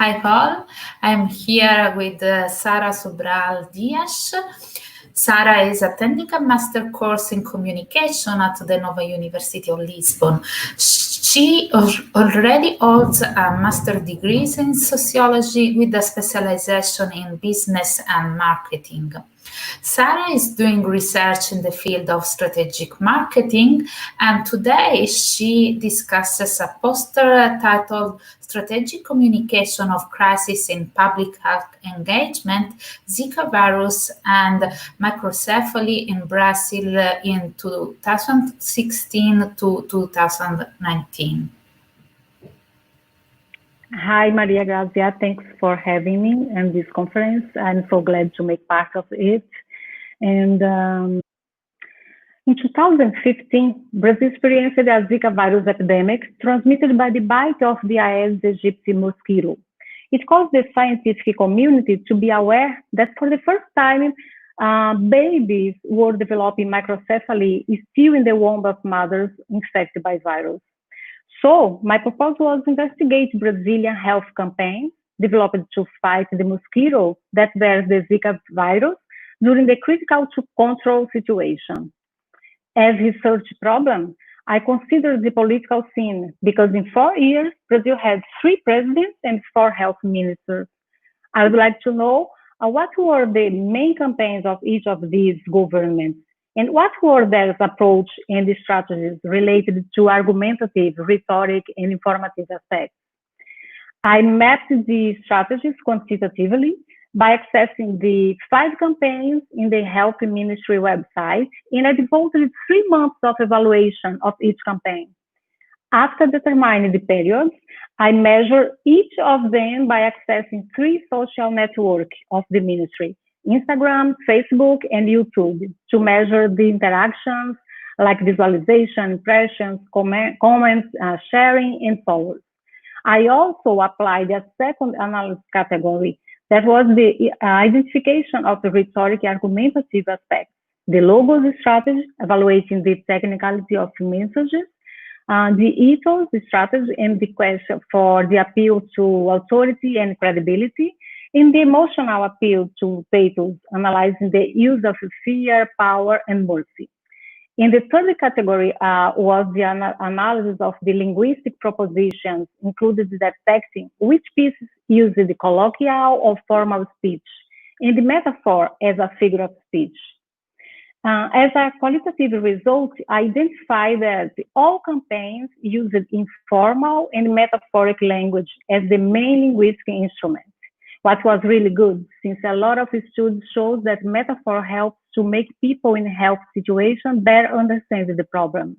Hi all, I'm here with Sara Sobral Dias. Sara is attending a master course in communication at the Nova University of Lisbon. She already holds a master degree in sociology with a specialization in business and marketing. Sara is doing research in the field of strategic marketing, and today she discusses a poster titled Strategic Communication of Crisis in Public Health Engagement, ZIKA virus and microcephaly in Brazil in 2016 to 2019. Hi, Maria Grazia. Thanks for having me in this conference. I'm so glad to make part of it. And in 2015, Brazil experienced a Zika virus epidemic transmitted by the bite of the Aedes aegypti mosquito. It caused the scientific community to be aware that for the first time, babies were developing microcephaly still in the womb of mothers infected by virus. So my proposal was to investigate Brazilian health campaigns developed to fight the mosquito that bears the Zika virus during the critical to control situation. As research problem, I considered the political scene because in 4 years, Brazil had 3 presidents and 4 health ministers. I would like to know what were the main campaigns of each of these governments and what were their approach and the strategies related to argumentative, rhetoric, and informative aspects. I mapped the strategies quantitatively by accessing the 5 campaigns in the Health Ministry website, and I devoted 3 months of evaluation of each campaign. After determining the periods, I measured each of them by accessing 3 social networks of the ministry: Instagram, Facebook, and YouTube, to measure the interactions like visualization, impressions, comments, sharing, and followers. I also applied a second analysis category that was the identification of the rhetoric argumentative aspects, the logos strategy, evaluating the technicality of messages, the ethos, the strategy, and the question for the appeal to authority and credibility, in the emotional appeal to pathos, analyzing the use of fear, power, and mercy. In the third category was the analysis of the linguistic propositions, included detecting which pieces use the colloquial or formal speech, and the metaphor as a figure of speech. As a qualitative result, I identified that all campaigns used informal and metaphoric language as the main linguistic instrument. What was really good, since a lot of studies shows that metaphor helps to make people in health situations better understand the problem.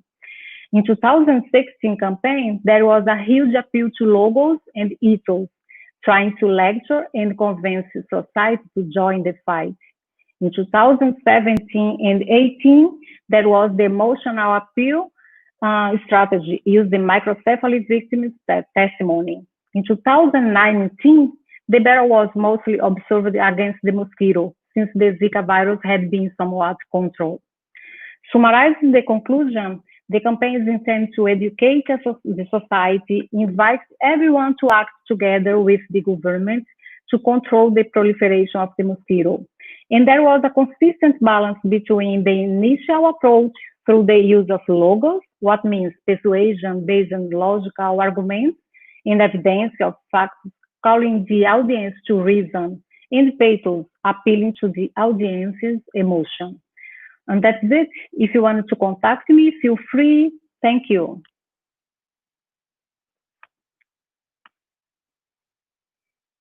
In 2016 campaign, there was a huge appeal to logos and ethos, trying to lecture and convince society to join the fight. In 2017 and 18, there was the emotional appeal strategy, used the microcephaly victims' testimony. In 2019, the battle was mostly observed against the mosquito, since the Zika virus had been somewhat controlled. Summarizing the conclusion, the campaigns intend to educate the society, invite everyone to act together with the government to control the proliferation of the mosquito. And there was a consistent balance between the initial approach through the use of logos, what means persuasion based on logical arguments and evidence of facts, calling the audience to reason, and pathos, appealing to the audience's emotion. And that's it. If you wanted to contact me, feel free. Thank you.